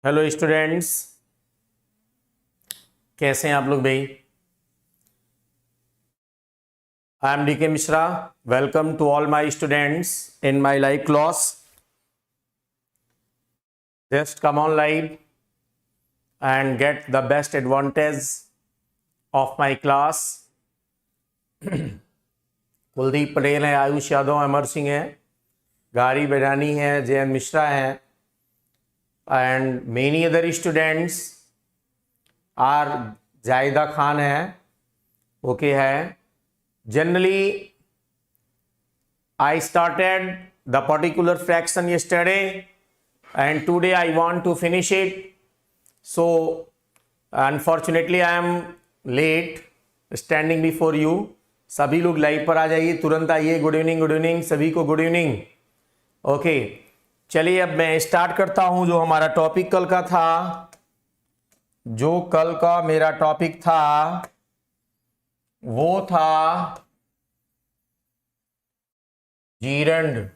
Hello students, कैसे हैं आप लोग भाई। I am DK Mishra. Welcome to all my students in my live class. Just come on live and get the best advantage of my class. Kuldeep Patel है, आयुष यादव, अमर सिंह है, गारी बेडानी है, जयंत मिश्रा है, and many other students are Zahida Khan है, ओके है। Generally I started the particular fraction yesterday and today I want to finish it. So unfortunately I am late standing before you. सभी लोग live पर आ जाइए, तुरंत आइए। गुड इवनिंग सभी को, गुड इवनिंग। ओके, चलिए अब मैं स्टार्ट करता हूं। जो हमारा टॉपिक कल का था, जो कल का मेरा टॉपिक था वो था जीरंड।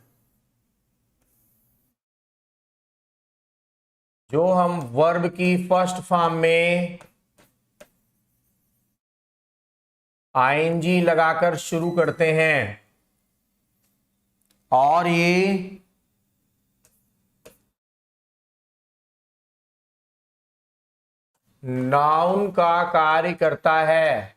जो हम वर्ब की फर्स्ट फॉर्म में आईएनजी लगाकर शुरू करते हैं और ये नाउन का कार्य करता है।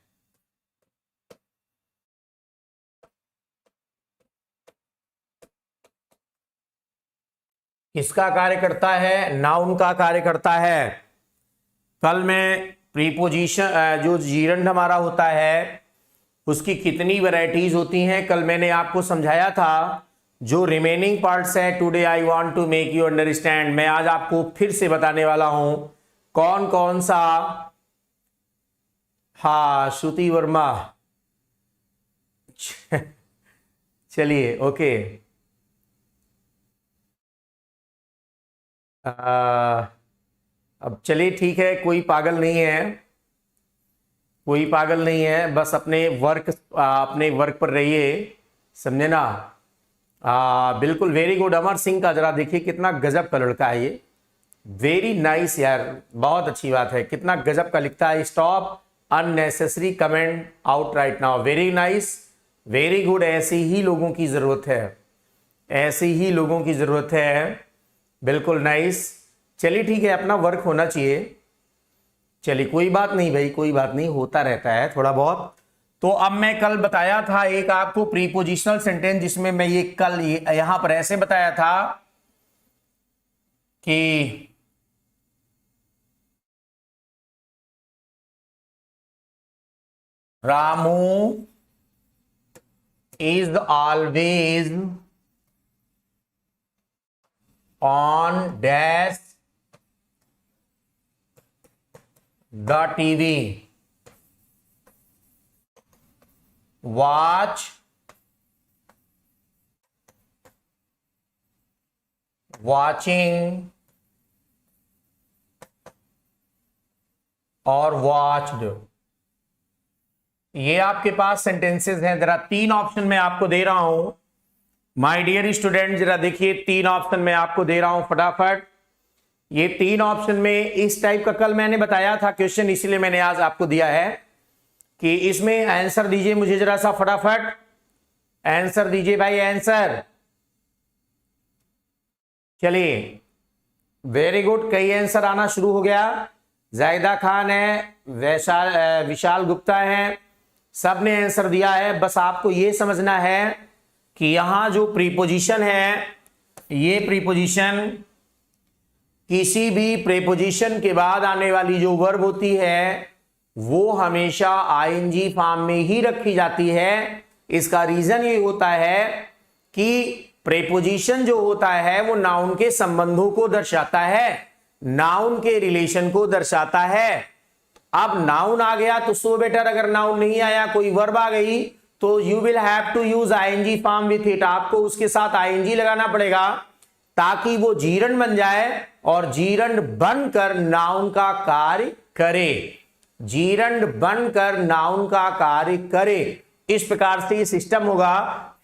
किसका कार्य करता है? नाउन का कार्य करता है। कल मैं प्रीपोजिशन, जो जीरंड हमारा होता है उसकी कितनी वैरायटीज होती हैं, कल मैंने आपको समझाया था। जो रिमेनिंग पार्ट्स है, today I want to make you understand, मैं आज आपको फिर से बताने वाला हूं कौन कौन सा। हाँ, श्रुति वर्मा चलिए, ओके। अब चलिए, ठीक है, कोई पागल नहीं है, कोई पागल नहीं है, बस अपने वर्क पर रहिए, समझे ना। बिल्कुल, वेरी गुड। अमर सिंह का जरा देखिए, कितना गजब का लड़का है ये, वेरी नाइस यार, बहुत अच्छी बात है, कितना गजब का लिखता है। Stop unnecessary comment out right now, very nice, very good. ऐसे ही लोगों की जरूरत है, ऐसे ही लोगों की जरूरत है, बिल्कुल नाइस। चलिए ठीक है, अपना वर्क होना चाहिए। चलिए, कोई बात नहीं भाई, कोई बात नहीं, होता रहता है थोड़ा बहुत। तो अब मैं कल बताया था एक आपको प्रीपोजिशनल सेंटेंस, जिसमें मैं ये कल यहां पर ऐसे बताया था कि Ramu is always on dash the TV, watching और watched। ये आपके पास सेंटेंसेस हैं। जरा तीन ऑप्शन मैं आपको दे रहा हूं माय डियर स्टूडेंट, जरा देखिए, तीन ऑप्शन मैं आपको दे रहा हूं फटाफट। ये तीन ऑप्शन में इस टाइप का कल मैंने बताया था क्वेश्चन, इसलिए मैंने आज आपको दिया है कि इसमें आंसर दीजिए मुझे जरा सा फटाफट, आंसर दीजिए भाई, आंसर। चलिए, वेरी गुड, कई आंसर आना शुरू हो गया। जाहिदा खान है, विशाल गुप्ता है, सब ने आंसर दिया है। बस आपको यह समझना है कि यहां जो प्रीपोजिशन है, ये प्रीपोजिशन किसी भी प्रीपोजिशन के बाद आने वाली जो वर्ब होती है वो हमेशा आईएनजी फॉर्म में ही रखी जाती है। इसका रीजन ये होता है कि प्रीपोजिशन जो होता है वो नाउन के संबंधों को दर्शाता है, नाउन के रिलेशन को दर्शाता है। अब नाउन आ गया तो सो बेटर, अगर नाउन नहीं आया, कोई वर्ब आ गई, तो you will have to use ING form with it, आपको उसके साथ आईएनजी लगाना पड़ेगा ताकि वो जीरंड बन जाए और जीरंड बनकर नाउन का कार्य करे, जीरंड बनकर नाउन का कार्य करे। इस प्रकार से ये सिस्टम होगा।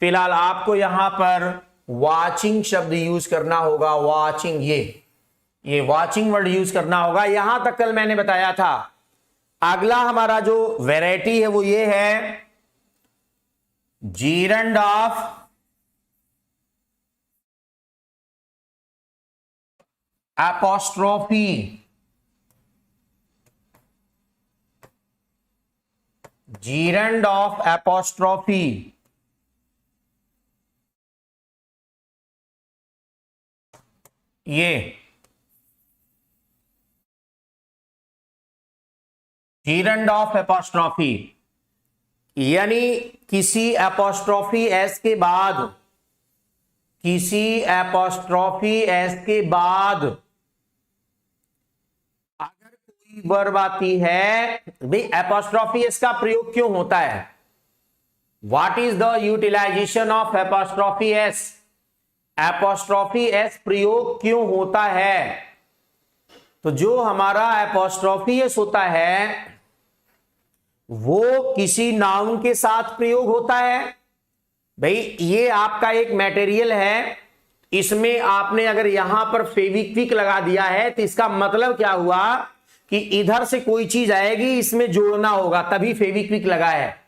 फिलहाल आपको यहां पर वॉचिंग शब्द यूज करना होगा, वॉचिंग, ये वॉचिंग वर्ड यूज करना होगा। यहां तक कल मैंने बताया था। अगला हमारा जो वैरायटी है वो ये है gerund of apostrophe. Gerund of apostrophe, ये जीरंड ऑफ एपोस्ट्रोफी यानी किसी एपोस्ट्रोफी एस के बाद, किसी एपोस्ट्रोफी एस के बाद अगर कोई वर्ब आती है, भाई एपोस्ट्रोफी एस का प्रयोग क्यों होता है? What is the utilisation of apostrophe s? Apostrophe s प्रयोग क्यों होता है? तो जो हमारा एपोस्ट्रोफी एस होता है वो किसी नाउन के साथ प्रयोग होता है। भाई ये आपका एक मटेरियल है, इसमें आपने अगर यहां पर फेविक्विक लगा दिया है तो इसका मतलब क्या हुआ कि इधर से कोई चीज आएगी, इसमें जोड़ना होगा, तभी फेविक्विक लगा है।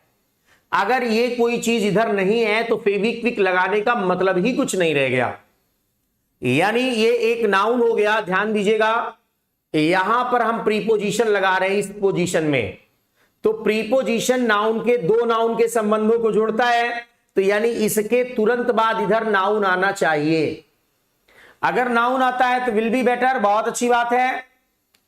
अगर ये कोई चीज इधर नहीं है तो फेविक्विक लगाने का मतलब ही कुछ नहीं रह गया। यानी ये एक नाउन हो गया। ध्यान दीजिएगा, यहां पर हम प्रीपोजिशन लगा रहे हैं इस पोजीशन में, तो प्रीपोजिशन नाउन के, दो नाउन के संबंधों को जोड़ता है, तो यानी इसके तुरंत बाद इधर नाउन आना चाहिए। अगर नाउन आता है तो विल बी बेटर, बहुत अच्छी बात है।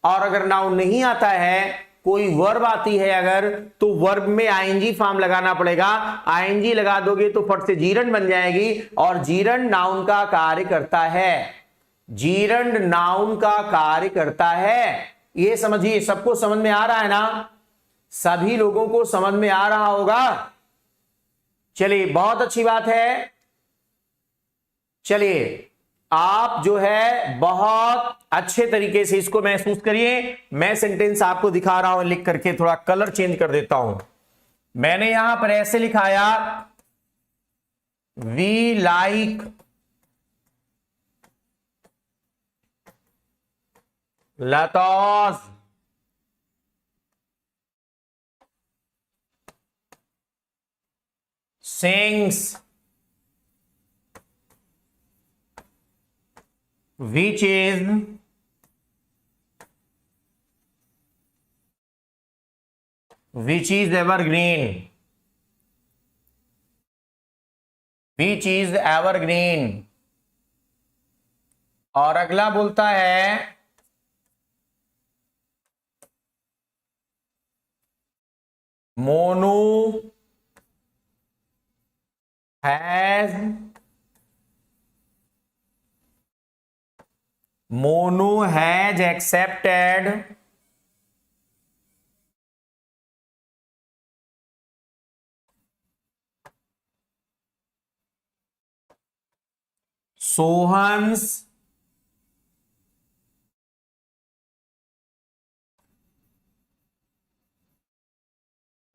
और अगर नाउन नहीं आता है, कोई वर्ब आती है अगर, तो वर्ब में आईएनजी फॉर्म लगाना पड़ेगा। आईएनजी लगा दोगे तो फट से जीरंड बन जाएगी, और जीरंड नाउन का कार्य करता है। जीरंड नाउन का कार्य करता है, ये समझिए। सबको समझ में आ रहा है ना? सभी लोगों को समझ में आ रहा होगा। चलिए बहुत अच्छी बात है। चलिए आप जो है बहुत अच्छे तरीके से इसको महसूस करिए। मैं सेंटेंस आपको दिखा रहा हूं लिख करके, थोड़ा कलर चेंज कर देता हूं। मैंने यहां पर ऐसे लिखाया, we like Lata's sings which is evergreen, which is evergreen। और अगला बोलता है Monu has accepted Sohan's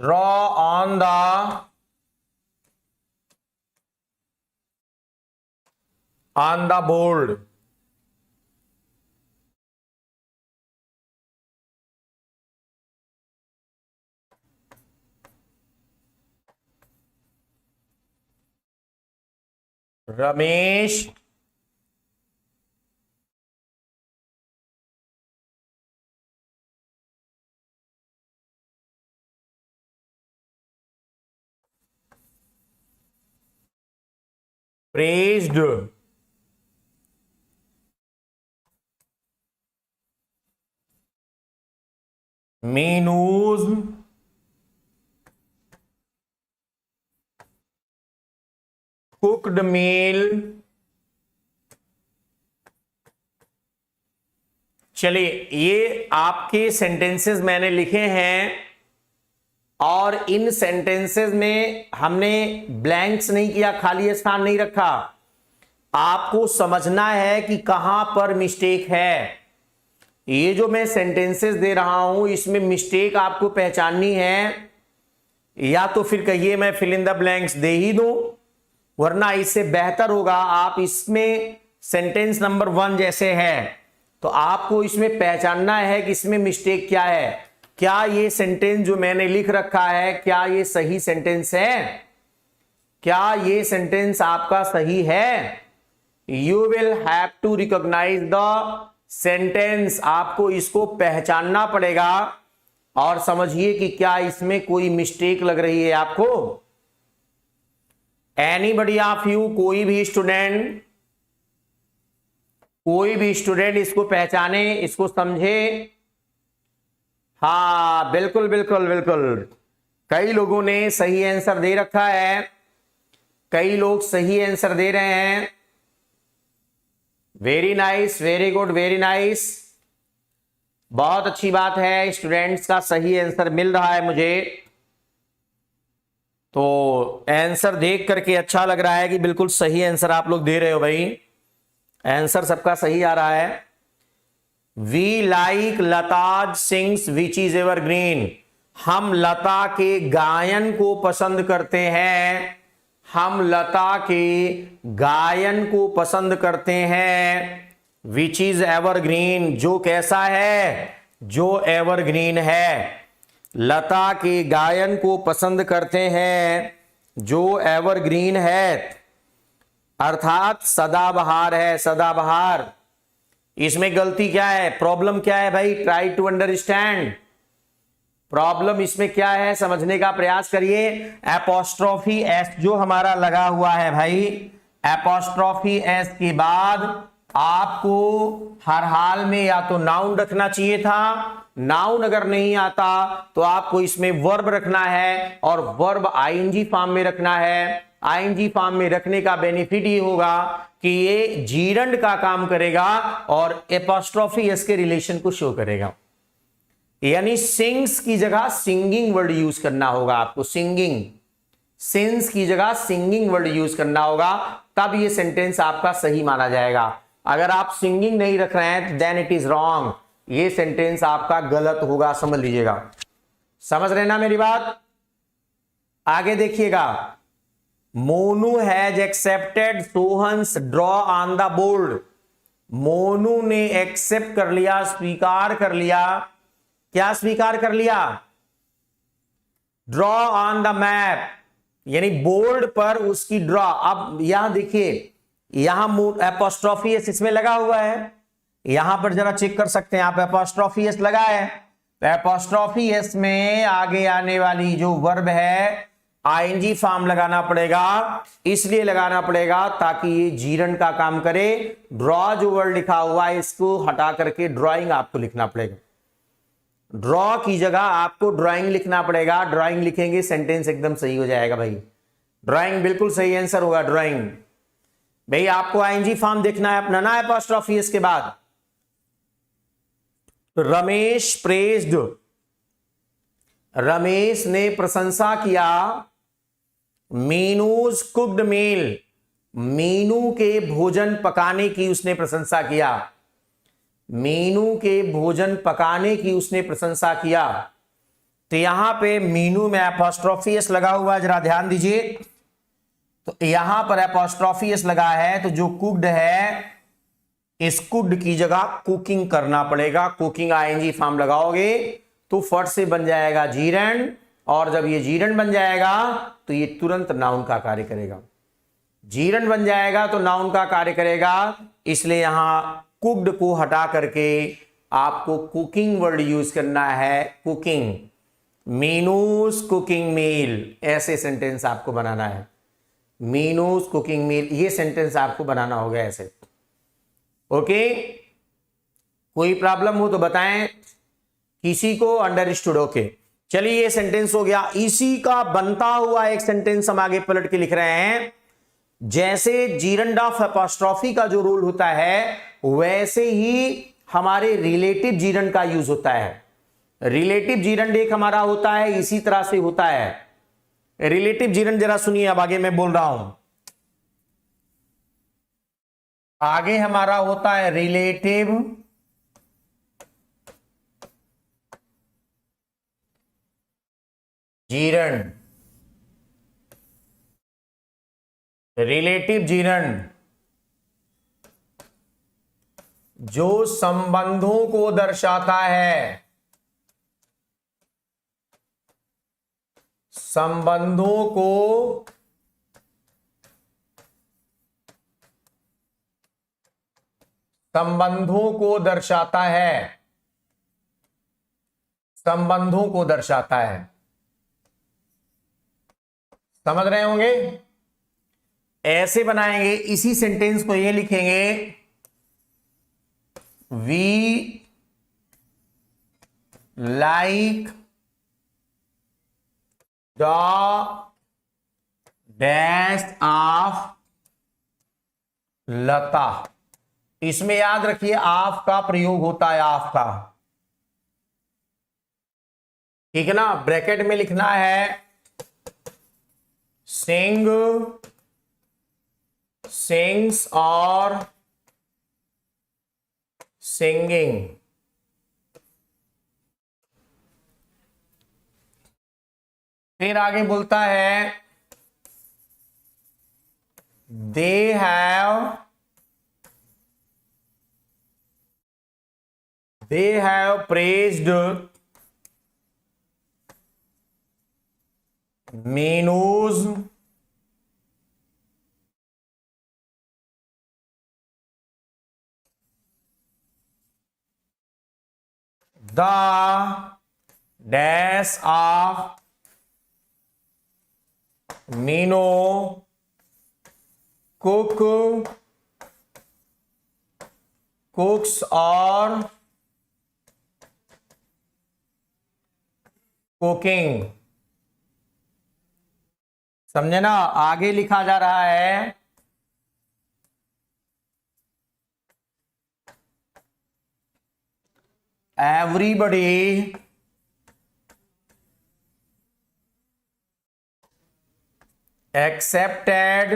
draw on the board। Ramesh praised Meenu's cooked meal। चलिए ये आपके सेंटेंसेस मैंने लिखे हैं, और इन सेंटेंसेस में हमने ब्लैंक्स नहीं किया, खाली स्थान नहीं रखा। आपको समझना है कि कहां पर मिस्टेक है। ये जो मैं सेंटेंसेस दे रहा हूं इसमें मिस्टेक आपको पहचाननी है। या तो फिर कहिए मैं फिल इन द ब्लैंक्स दे ही दूं, वरना इससे बेहतर होगा आप इसमें सेंटेंस नंबर 1 जैसे है तो आपको इसमें पहचानना है कि इसमें मिस्टेक क्या है। क्या ये सेंटेंस जो मैंने लिख रखा है क्या ये सही सेंटेंस है? क्या ये सेंटेंस आपका सही है? You will have to recognise the sentence. आपको इसको पहचानना पड़ेगा और समझिए कि क्या इसमें कोई मिस्टेक लग रही है आपको। एनीबडी ऑफ यू, कोई भी स्टूडेंट इसको पहचाने, इसको समझे। हाँ बिल्कुल बिल्कुल बिल्कुल, कई लोगों ने सही आंसर दे रखा है, कई लोग सही आंसर दे रहे हैं। Very nice, very good, very nice, बहुत अच्छी बात है। स्टूडेंट्स का सही आंसर मिल रहा है मुझे, तो आंसर देख करके अच्छा लग रहा है कि बिल्कुल सही आंसर आप लोग दे रहे हो भाई। आंसर सबका सही आ रहा है। We like Lata's songs which is evergreen. हम लता के गायन को पसंद करते हैं, हम लता के गायन को पसंद करते हैं। विच इज एवरग्रीन, जो कैसा है, जो एवरग्रीन है। लता के गायन को पसंद करते हैं जो एवरग्रीन है, अर्थात सदाबहार है, सदाबहार। इसमें गलती क्या है, प्रॉब्लम क्या है भाई? Try to understand. प्रॉब्लम इसमें क्या है समझने का प्रयास करिए। एपोस्ट्रोफी एस जो हमारा लगा हुआ है भाई, एपोस्ट्रोफी एस के बाद आपको हर हाल में या तो नाउन रखना चाहिए था, नाउन अगर नहीं आता तो आपको इसमें वर्ब रखना है और वर्ब आईएनजी फॉर्म में रखना है। आईएनजी फॉर्म में रखने का बेनिफिट ये होगा कि ये जीरंड का काम करेगा और एपोस्ट्रोफी एस के रिलेशन को शो करेगा। यानी सिंग्स की जगह सिंगिंग वर्ड यूज करना होगा आपको, सिंगिंग। सिंस की जगह सिंगिंग वर्ड यूज करना होगा, तब ये सेंटेंस आपका सही माना जाएगा। अगर आप सिंगिंग नहीं रख रहे हैं देन इट इज रॉन्ग, ये सेंटेंस आपका गलत होगा, समझ लीजिएगा। समझ रहे ना मेरी बात? आगे देखिएगा। Monu has accepted Sohan's draw on the board. Monu ने एक्सेप्ट कर लिया, स्वीकार कर लिया। क्या स्वीकार कर लिया? ड्रॉ ऑन द मैप, यानी बोर्ड पर उसकी ड्रॉ। अब यहां देखिए, यहां एपोस्ट्रोफी एस इसमें लगा हुआ है, यहां पर जरा चेक कर सकते हैं आप, एपोस्ट्रोफी एस लगा है। तो एपोस्ट्रोफी एस में आगे आने वाली जो वर्ब है आईएनजी फॉर्म लगाना पड़ेगा। इसलिए लगाना पड़ेगा ताकि ये जीरन का काम करे। ड्रॉ जो वर्ड लिखा हुआ है इसको हटा करके ड्राइंग आपको लिखना पड़ेगा। ड्रॉ की जगह आपको ड्राइंग लिखना पड़ेगा। ड्राइंग लिखेंगे सेंटेंस एकदम सही हो जाएगा भाई। ड्राइंग बिल्कुल सही आंसर होगा, ड्राइंग। भाई आपको आईएनजी फॉर्म देखना है अपना ना, एपोस्ट्रोफी एस के बाद। रमेश प्रेज्ड, रमेश ने प्रशंसा किया मीनूज कुक्ड मील, मीनू के भोजन पकाने की उसने प्रशंसा किया। मीनू के भोजन पकाने की उसने प्रशंसा किया। तो यहां पे मीनू में एपोस्ट्रोफी एस लगा हुआ है, जरा ध्यान दीजिए। तो यहां पर एपोस्ट्रोफी एस लगा है, तो जो कुक्ड है इस कुक्ड की जगह कुकिंग करना पड़ेगा। कुकिंग आईएनजी फॉर्म लगाओगे तो फट से बन जाएगा जीरंड, और जब ये जीरंड बन जाएगा तो ये तुरंत नाउन का कार्य करेगा। जीरंड बन जाएगा तो नाउन का कार्य करेगा। इसलिए यहां कुक्ड को हटा करके आपको कुकिंग वर्ड यूज करना है, कुकिंग। मीनूज कुकिंग मील, ऐसे सेंटेंस आपको बनाना है। मीनूज कुकिंग मील, ये सेंटेंस आपको बनाना होगा ऐसे। ओके, कोई प्रॉब्लम हो तो बताएं, किसी को अंडरस्टूड? ओके, चलिए ये सेंटेंस हो गया। इसी का बनता हुआ एक सेंटेंस हम आगे पलट के लिख रहे हैं। जैसे जीरंड ऑफ एपोस्ट्रोफी का जो रूल होता है वैसे ही हमारे रिलेटिव जीरंड का यूज होता है। रिलेटिव जीरंड एक हमारा होता है, इसी तरह से होता है। रिलेटिव जीरंड जरा सुनिए, अब आगे मैं बोल रहा हूं। आगे हमारा होता है रिलेटिव जीरंड। रिलेटिव जीरंड जो संबंधों को दर्शाता है, संबंधों को दर्शाता है, संबंधों को दर्शाता है। समझ रहे होंगे? ऐसे बनाएंगे, इसी सेंटेंस को ये लिखेंगे, we like the dash of Lata. इसमें याद रखिए ऑफ का प्रयोग होता है, ऑफ का, ठीक है ना। ब्रैकेट में लिखना है सिंग, सिंग्स और सिंगिंग। फिर आगे बोलता है they have praised Meenu's the dash of Meenu cooks और कुकिंग। समझे ना? आगे लिखा जा रहा है everybody accepted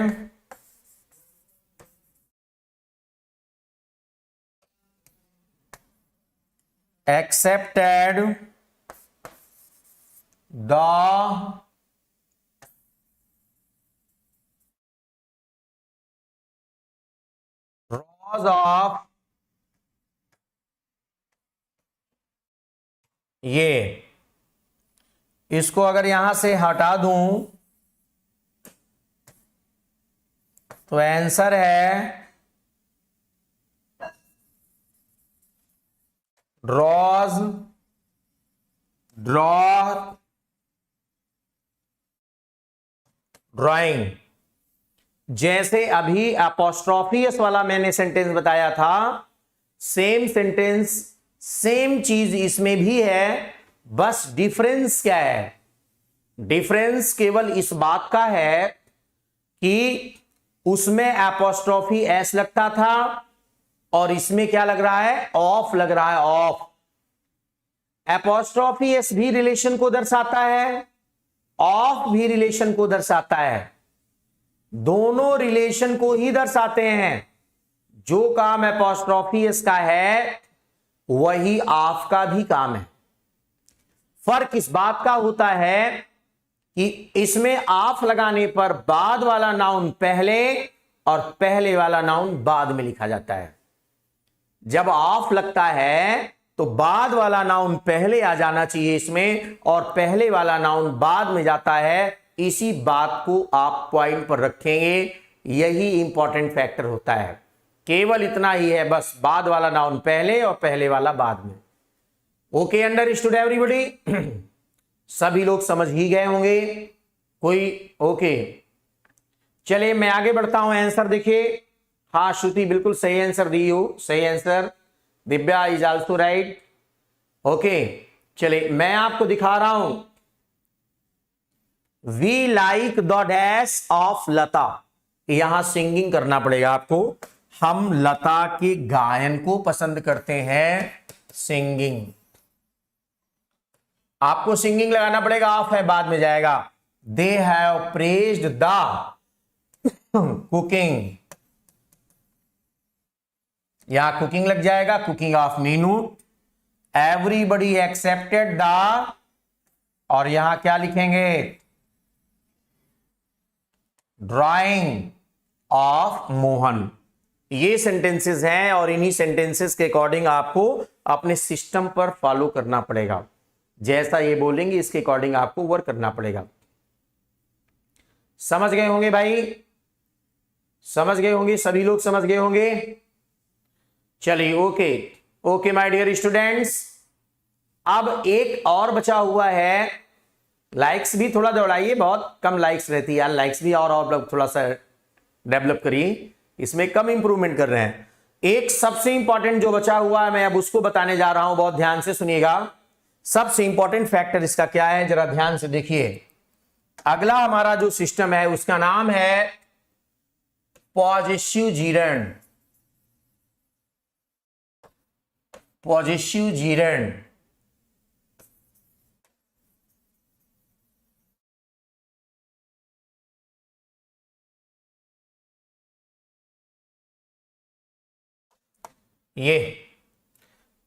the laws of ये। इसको अगर यहां से हटा दूं तो आंसर है ड्राइंग। जैसे अभी अपोस्ट्रोफियस वाला मैंने सेंटेंस बताया था, सेम सेंटेंस सेम चीज इसमें भी है, बस डिफरेंस क्या है? डिफरेंस केवल इस बात का है कि उसमें अपोस्ट्रोफी एस लगता था और इसमें क्या लग रहा है? ऑफ लग रहा है, ऑफ। अपोस्ट्रोफी एस भी रिलेशन को दर्शाता है, ऑफ भी रिलेशन को दर्शाता है, दोनों रिलेशन को ही दर्शाते हैं। जो काम अपोस्ट्रोफी एस का है वही ऑफ का भी काम है। फर्क इस बात का होता है कि इसमें ऑफ लगाने पर बाद वाला नाउन पहले और पहले वाला नाउन बाद में लिखा जाता है। जब ऑफ लगता है तो बाद वाला नाउन पहले आ जाना चाहिए इसमें और पहले वाला नाउन बाद में जाता है। इसी बात को आप पॉइंट पर रखेंगे, यही इंपॉर्टेंट फैक्टर होता है। केवल इतना ही है, बस बाद वाला नाउन पहले और पहले वाला बाद में। Okay, understood everybody? सभी लोग समझ ही गए होंगे कोई? ओके, चलिए मैं आगे बढ़ता हूं। आंसर देखिए। हाँ श्रुति बिल्कुल सही आंसर दी हो, सही answer. Divya is also right. Okay, चलिए मैं आपको दिखा रहा हूं। We like the dash of Lata. यहां सिंगिंग करना पड़ेगा आपको। हम लता के गायन को पसंद करते हैं, सिंगिंग। आपको सिंगिंग लगाना पड़ेगा, ऑफ है बाद में जाएगा। दे हैव प्रेज्ड द कुकिंग, यहां कुकिंग लग जाएगा, cooking of Meenu. Everybody accepted the, और यहां क्या लिखेंगे? Drying of Mohan. ये सेंटेंसेस हैं और इन्हीं सेंटेंसेस के अकॉर्डिंग आपको अपने सिस्टम पर फॉलो करना पड़ेगा। जैसा ये बोलेंगे इसके अकॉर्डिंग आपको वर्क करना पड़ेगा। समझ गए होंगे भाई, समझ गए होंगे, सभी लोग समझ गए होंगे। चलिए okay okay my dear students, अब एक और बचा हुआ है। लाइक्स भी थोड़ा दौड़ाइए, बहुत कम लाइक्स रहती है यार, लाइक्स भी और थोड़ा सा डेवलप करिए, इसमें कम इंप्रूवमेंट कर रहे हैं। एक सबसे इंपॉर्टेंट जो बचा हुआ है मैं अब उसको बताने जा रहा हूं, बहुत ध्यान से सुनिएगा। सबसे इंपॉर्टेंट फैक्टर इसका क्या है जरा ध्यान से देखिए। अगला हमारा जो सिस्टम है उसका नाम है पॉजिटिव जीरंड। पॉजिटिव जीरंड ये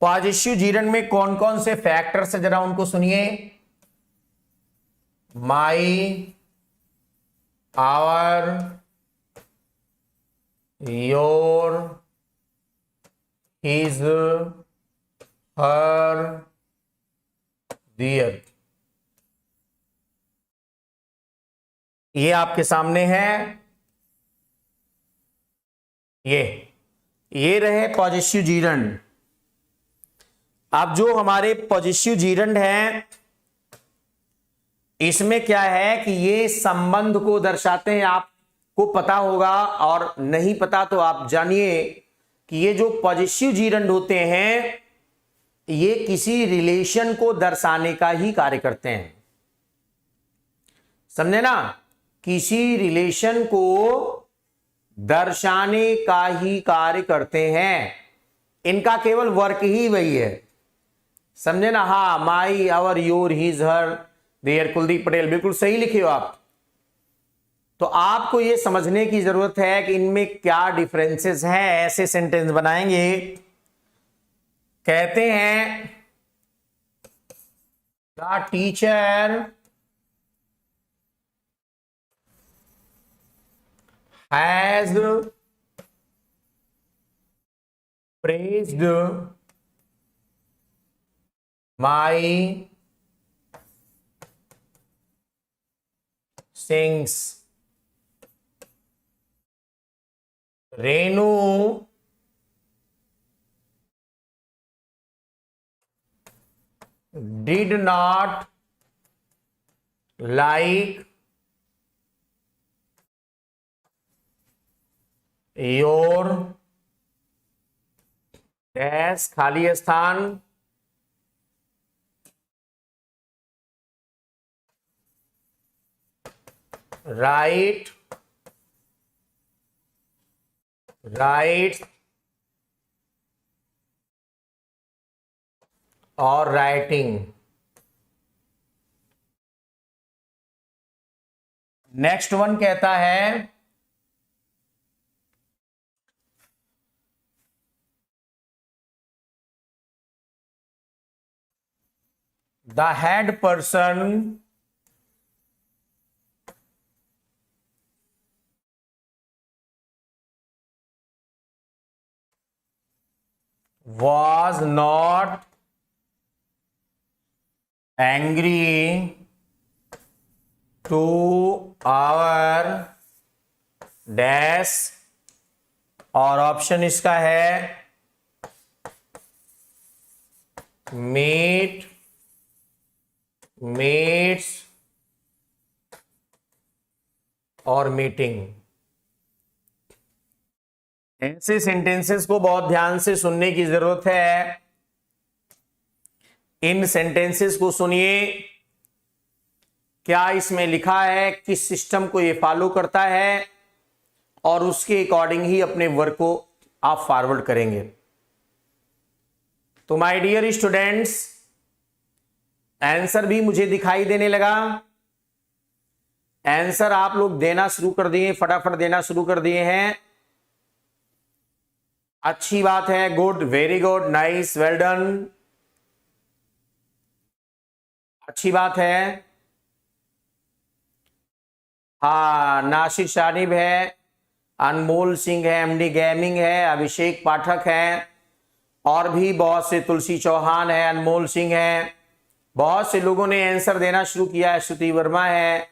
पॉजिटिव जीरंड में कौन कौन से फैक्टर्स है जरा उनको सुनिए। माई, आवर, योर, हिज, हर, दियर। ये आपके सामने है, ये रहे पॉजिटिव जीरंड। अब जो हमारे पॉजिटिव जीरंड हैं इसमें क्या है कि ये संबंध को दर्शाते हैं। आपको पता होगा और नहीं पता तो आप जानिए कि ये जो पॉजिटिव जीरंड होते हैं ये किसी रिलेशन को दर्शाने का ही कार्य करते हैं, समझे ना, किसी रिलेशन को दर्शाने का ही कार्य करते हैं। इनका केवल वर्क ही वही है, समझे ना। हाँ, my, our, your, his, her, their, Kuldeep Patel, बिल्कुल सही लिखे हो आप। तो आपको यह समझने की जरूरत है कि इनमें क्या डिफरेंसेस हैं। ऐसे सेंटेंस बनाएंगे, कहते हैं the teacher has praised my sings. Renu did not like your dash खाली स्थान राइट और राइटिंग। नेक्स्ट वन कहता है the head person was not angry to our dash और ऑप्शन इसका है meets और मीटिंग। ऐसे सेंटेंसेस को बहुत ध्यान से सुनने की जरूरत है। इन सेंटेंसेस को सुनिए, क्या इसमें लिखा है, किस सिस्टम को ये फॉलो करता है और उसके अकॉर्डिंग ही अपने वर्क को आप फॉरवर्ड करेंगे। तो माय डियर स्टूडेंट्स, आंसर भी मुझे दिखाई देने लगा। आंसर आप लोग देना शुरू कर दिए, फटाफट देना शुरू कर दिए हैं। अच्छी बात है, good, very good, nice, well done, अच्छी बात है। हाँ, नासिर शानिब है, अनमोल सिंह है, एमडी गेमिंग है, अभिषेक पाठक है, और भी बहुत से, तुलसी चौहान है, अनमोल सिंह है, बहुत से लोगों ने आंसर देना शुरू किया है। श्रुति वर्मा है,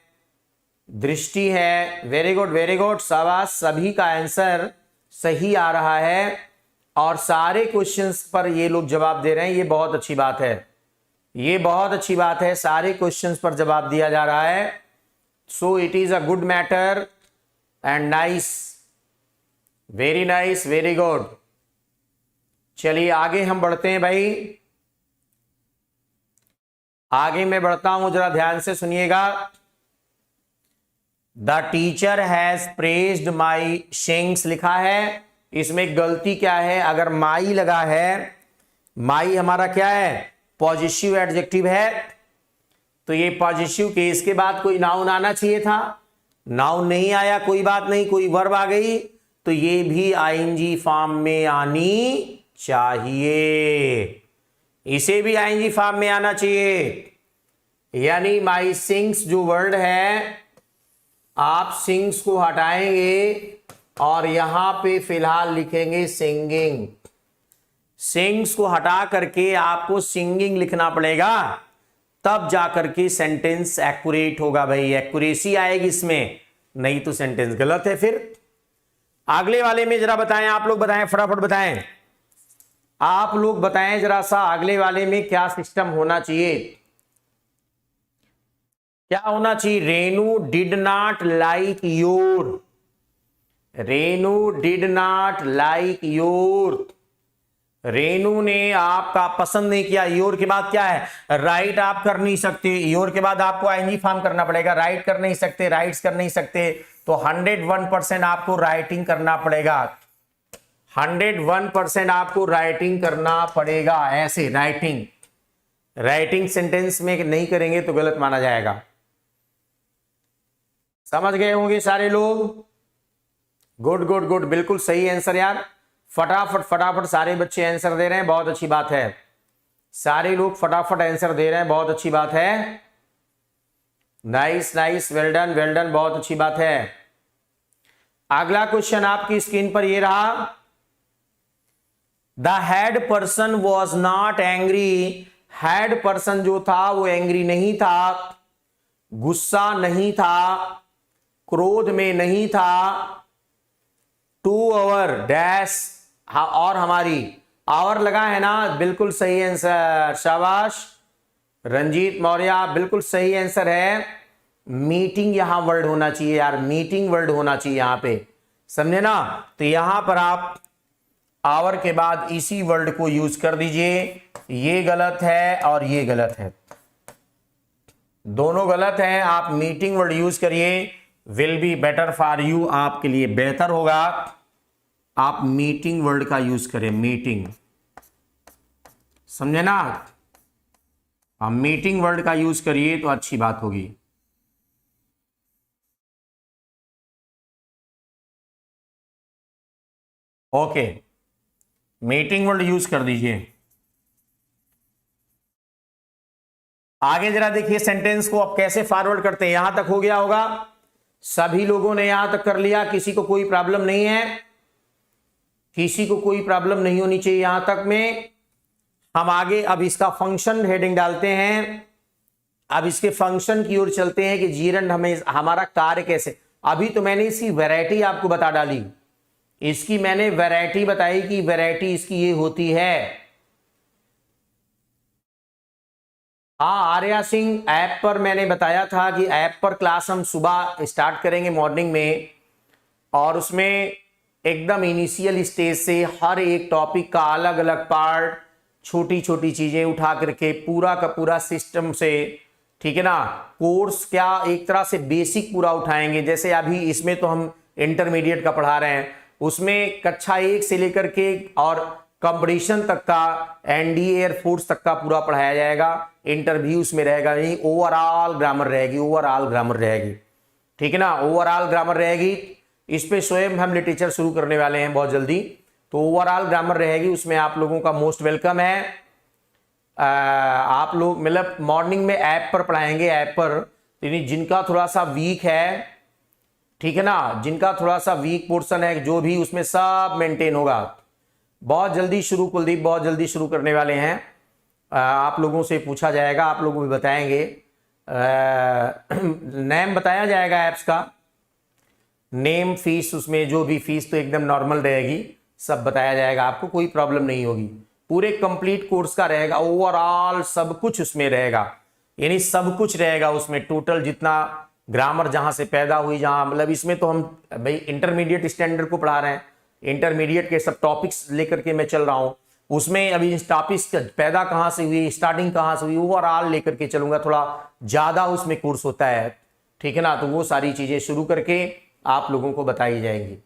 दृष्टि है, वेरी गुड वेरी गुड, शाबाश, सभी का आंसर सही आ रहा है और सारे क्वेश्चंस पर ये लोग जवाब दे रहे हैं। ये बहुत अच्छी बात है, ये बहुत अच्छी बात है, सारे क्वेश्चंस पर जवाब दिया जा रहा है। So it is a good matter and nice, very nice, very good. चलिए आगे हम बढ़ते हैं भाई, आगे मैं बढ़ता हूं, जरा ध्यान से सुनिएगा। द टीचर हैज प्रेज्ड माई शिंग्स लिखा है, इसमें गलती क्या है? अगर माई लगा है, माई हमारा क्या है? पॉजिटिव एडजेक्टिव है, तो ये पॉजिटिव केस के बाद कोई नाउन आना चाहिए था, नाउन नहीं आया, कोई बात नहीं, कोई वर्ब आ गई तो ये भी आईएनजी फॉर्म में आनी चाहिए, इसे भी आईएनजी फॉर्म में आना चाहिए। यानी माई सिंग्स जो वर्ड है, आप सिंग्स को हटाएंगे और यहां पे फिलहाल लिखेंगे सिंगिंग। सिंग्स को हटा करके आपको सिंगिंग लिखना पड़ेगा, तब जाकर के सेंटेंस एक्यूरेट होगा भाई, एक्यूरेसी आएगी इसमें, नहीं तो सेंटेंस गलत है। फिर अगले वाले में जरा बताएं, आप लोग बताएं, फटाफट बताएं, आप लोग बताएं जरा सा, अगले वाले में क्या सिस्टम होना चाहिए, क्या होना चाहिए? Renu did not like your, Renu did not like your, Renu ने आपका पसंद नहीं किया। योर के बाद क्या है? राइट आप कर नहीं सकते, योर के बाद आपको आईएनजी फॉर्म करना पड़ेगा, राइट कर नहीं सकते, राइट्स कर नहीं सकते, तो 101% आपको राइटिंग करना पड़ेगा, 101% आपको राइटिंग करना पड़ेगा, ऐसे राइटिंग, राइटिंग सेंटेंस में नहीं करेंगे तो गलत माना जाएगा। समझ गए होंगे सारे लोग? गुड गुड गुड, बिल्कुल सही आंसर यार, फटाफट फटाफट सारे बच्चे आंसर दे रहे हैं, बहुत अच्छी बात है, सारे लोग फटाफट आंसर दे रहे हैं, बहुत अच्छी बात है, nice nice, well done well done, बहुत अच्छी बात है। अगला क्वेश्चन आपकी स्क्रीन पर ये रहा, the head person was not angry, head person जो था वो एंग्री नहीं था, गुस्सा नहीं था, क्रोध में नहीं था, टू आवर डैश, और हमारी आवर लगा है ना, बिल्कुल सही आंसर, शाबाश रंजीत मौर्य, बिल्कुल सही आंसर है। मीटिंग यहां वर्ड होना चाहिए यार, मीटिंग वर्ड होना चाहिए यहां पे, समझे ना? तो यहां पर आप आवर के बाद इसी वर्ड को यूज कर दीजिए, ये गलत है और ये गलत है, दोनों गलत है, आप मीटिंग वर्ड यूज करिए, will be better for you, आपके लिए बेहतर होगा, आप मीटिंग वर्ड का यूज करें, मीटिंग, समझे ना? आप मीटिंग वर्ड का यूज करिए तो अच्छी बात होगी। ओके, मीटिंग वर्ड यूज कर दीजिए। आगे जरा देखिए सेंटेंस को अब कैसे फॉरवर्ड करते हैं, यहां तक हो गया होगा, सभी लोगों ने यहां तक कर लिया, किसी को कोई प्रॉब्लम नहीं है, किसी को कोई प्रॉब्लम नहीं होनी चाहिए यहां तक में। हम आगे अब इसका फंक्शन हेडिंग डालते हैं, अब इसके फंक्शन की ओर चलते हैं कि जीरंड हमें हमारा कार्य कैसे, अभी तो मैंने इसकी वैरायटी आपको बता डाली, इसकी मैंने वैरायटी बताई कि वैरायटी इसकी ये होती है। हाँ आर्या सिंह, ऐप पर मैंने बताया था कि ऐप पर क्लास हम सुबह स्टार्ट करेंगे मॉर्निंग में, और उसमें एकदम इनिशियल स्टेज से हर एक टॉपिक का अलग अलग पार्ट, छोटी छोटी चीजें उठा करके पूरा का पूरा सिस्टम से, ठीक है ना, कोर्स क्या एक तरह से बेसिक पूरा उठाएंगे। जैसे अभी इसमें तो हम इंटरमीडिएट का पढ़ा रहे हैं, उसमें कक्षा 1 से लेकर के और कंपटीशन तक का, एनडीए एयरफोर्स तक का पूरा पढ़ाया जाएगा, इंटरव्यूज में रहेगा नहीं, ओवरऑल ग्रामर रहेगी, ओवरऑल ग्रामर रहेगी, ठीक है ना, ओवरऑल ग्रामर रहेगी। इस पे स्वयं हम लिटरेचर शुरू करने वाले हैं बहुत जल्दी, तो ओवरऑल ग्रामर रहेगी, उसमें आप लोगों का मोस्ट वेलकम है। आप लोग मतलब मॉर्निंग में ऐप पर पढ़ाएंगे, ऐप पर, यानी जिनका थोड़ा सा वीक है ठीक है ना, जिनका थोड़ा सा वीक पोर्शन है जो भी, उसमें सब मेंटेन होगा। बहुत जल्दी शुरू कुलदीप, बहुत जल्दी शुरू करने वाले हैं। आप लोगों से पूछा जाएगा, आप लोग भी बताएंगे, नेम बताया जाएगा ऐप्स का, नेम, फीस, उसमें जो भी फीस तो एकदम नॉर्मल रहेगी, सब बताया जाएगा आपको, कोई प्रॉब्लम नहीं होगी। पूरे कंप्लीट कोर्स का रहेगा, ओवरऑल सब कुछ उसमें रहेगा, यानी सब कुछ रहेगा उसमें, टोटल जितना ग्रामर जहां से पैदा हुई, जहां मतलब इसमें तो हम भाई इंटरमीडिएट स्टैंडर्ड को पढ़ा रहे हैं, इंटरमीडिएट के सब टॉपिक्स लेकर के मैं चल रहा हूं, उसमें अभी इस टॉपिक्स पैदा कहां से हुई, स्टार्टिंग कहां से हुई, ओवरऑल लेकर के चलूंगा, थोड़ा ज्यादा उसमें कोर्स होता है, ठीक है ना, तो वो सारी चीजें शुरू करके आप लोगों को बताई जाएंगी,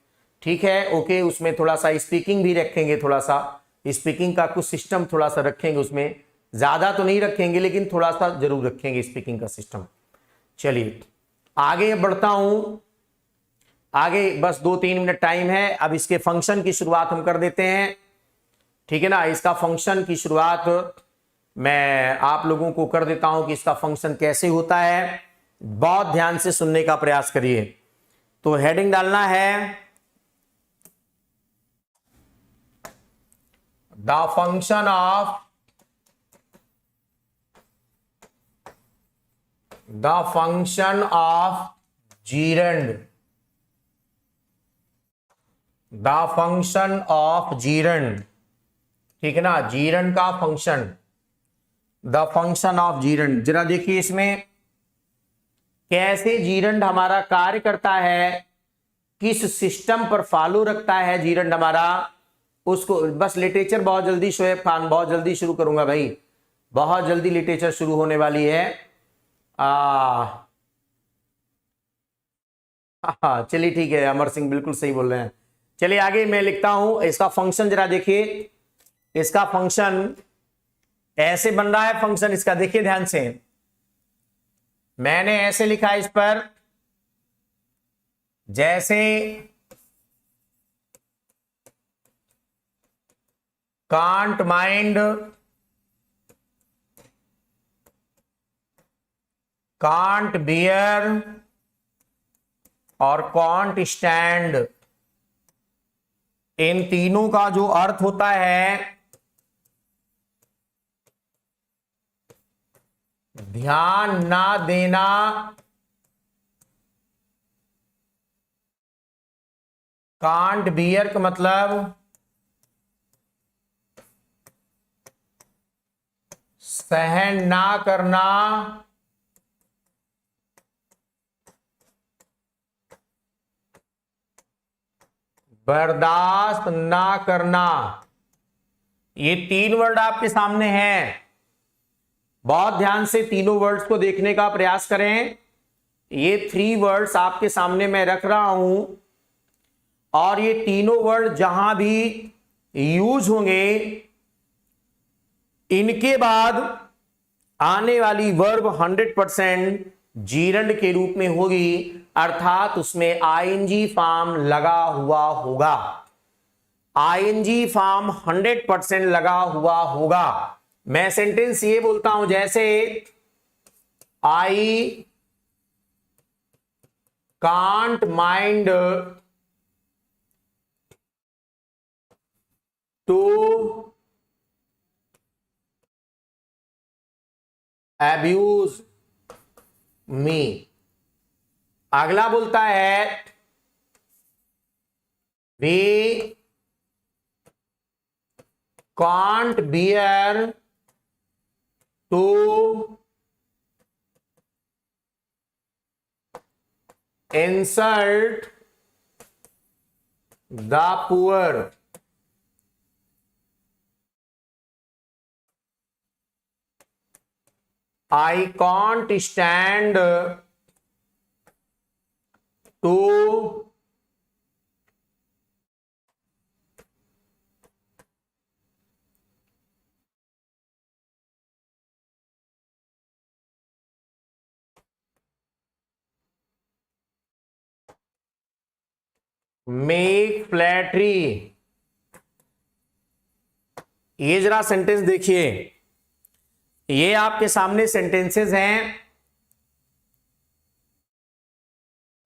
ठीक है, ओके। उसमें थोड़ा सा स्पीकिंग भी रखेंगे, थोड़ा सा स्पीकिंग का कुछ सिस्टम थोड़ा सा रखेंगे, उसमें ज्यादा तो नहीं रखेंगे लेकिन थोड़ा सा जरूर रखेंगे स्पीकिंग का सिस्टम। चलिए आगे बढ़ता हूं, आगे बस 2-3 मिनट टाइम है, अब इसके फंक्शन की शुरुआत हम कर देते हैं, ठीक है ना। इसका फंक्शन की शुरुआत मैं आप लोगों को कर देता हूं कि इसका फंक्शन कैसे होता है, बहुत ध्यान से सुनने का प्रयास करिए। तो हेडिंग डालना है the function of gerund, the function of gerund, ठीक है ना, जीरंड का function, the function of gerund. जरा देखिए इसमें कैसे जीरंड हमारा कार्य करता है, किस सिस्टम पर फॉलो रखता है जीरंड हमारा, उसको बस लिटरेचर बहुत जल्दी, शोएब खान बहुत जल्दी शुरू करूंगा भाई, बहुत जल्दी लिटरेचर शुरू होने वाली है। चलिए ठीक है, अमर सिंह बिल्कुल सही बोल रहे हैं। चलिए आगे मैं लिखता हूं इसका फंक्शन, जरा देखिए इसका फंक्शन ऐसे बन रहा है, फंक्शन इसका देखिए ध्यान से, मैंने ऐसे लिखा इस पर, जैसे कांट माइंड, कांट बियर और कांट स्टैंड, इन तीनों का जो अर्थ होता है, ध्यान ना देना, कांट बियर का मतलब सहन ना करना, बर्दाश्त ना करना, ये 3 वर्ड आपके सामने हैं, बहुत ध्यान से तीनों वर्ड्स को देखने का प्रयास करें। ये 3 वर्ड्स आपके सामने मैं रख रहा हूं, और ये तीनों वर्ड जहां भी यूज होंगे, इनके बाद आने वाली वर्ब 100% जीरंड के रूप में होगी, अर्थात उसमें आईएनजी फॉर्म लगा हुआ होगा, आईएनजी फॉर्म 100% लगा हुआ होगा। मैं सेंटेंस ये बोलता हूं जैसे I can't mind to abuse me. अगला बोलता है we can't bear to insult the poor. I can't stand to make flattery। ये जरा सेंटेंस देखिए, ये आपके सामने सेंटेंसेस हैं,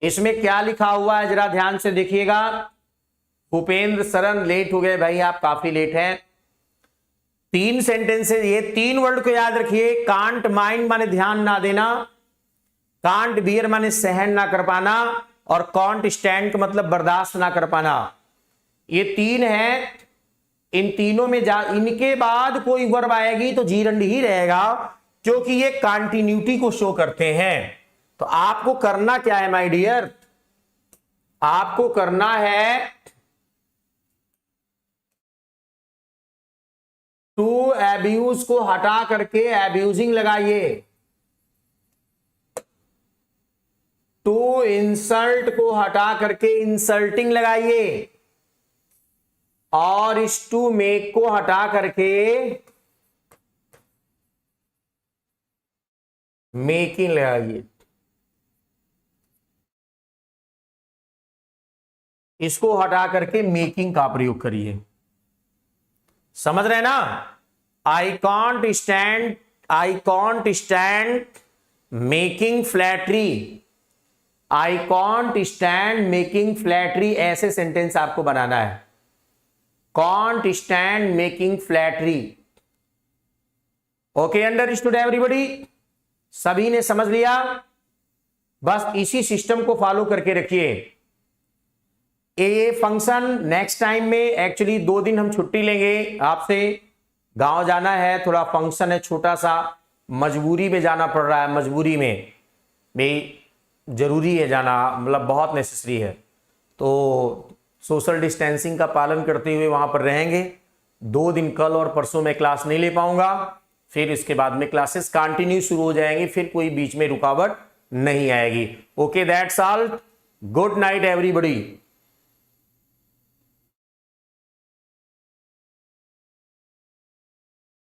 इसमें क्या लिखा हुआ है जरा ध्यान से देखिएगा। भूपेंद्र सरन लेट हो गए भाई, आप काफी लेट हैं। 3 सेंटेंसेस, ये 3 वर्ड को याद रखिए। कांट माइंड माने ध्यान ना देना, कांट बियर माने सहन ना कर पाना, और कॉन्ट स्टैंड का मतलब बर्दाश्त ना कर पाना। ये 3 है। इन तीनों में इनके बाद कोई वर्ब आएगी तो जीरंड ही रहेगा, क्योंकि ये कंटिन्यूटी को शो करते हैं। तो आपको करना क्या है माय डियर, आपको करना है टू एब्यूज को हटा करके एब्यूजिंग लगाइए, टू इंसल्ट को हटा करके इंसल्टिंग लगाइए, और इस टू मेक को हटा करके मेकिंग लगाइए। इसको हटा करके मेकिंग का प्रयोग करिए। समझ रहे ना? I can't stand making flattery, I can't stand making flattery, ऐसे सेंटेंस आपको बनाना है। Can't stand making flattery. Okay, understood everybody? सभी ने समझ लिया? बस इसी सिस्टम को फॉलो करके रखिए। ये फंक्शन नेक्स्ट टाइम में, एक्चुअली 2 दिन हम छुट्टी लेंगे, आपसे गांव जाना है, थोड़ा फंक्शन है छोटा सा, मजबूरी में जाना पड़ रहा है, मजबूरी में भाई जरूरी है जाना, मतलब बहुत नेसेसरी है। तो सोशल डिस्टेंसिंग का पालन करते हुए वहां पर रहेंगे। 2 दिन कल और परसों में क्लास नहीं ले पाऊंगा, फिर इसके बाद में क्लासेस कंटिन्यू शुरू हो जाएंगी, फिर कोई बीच में रुकावट नहीं आएगी। Okay, that's all. Good night everybody.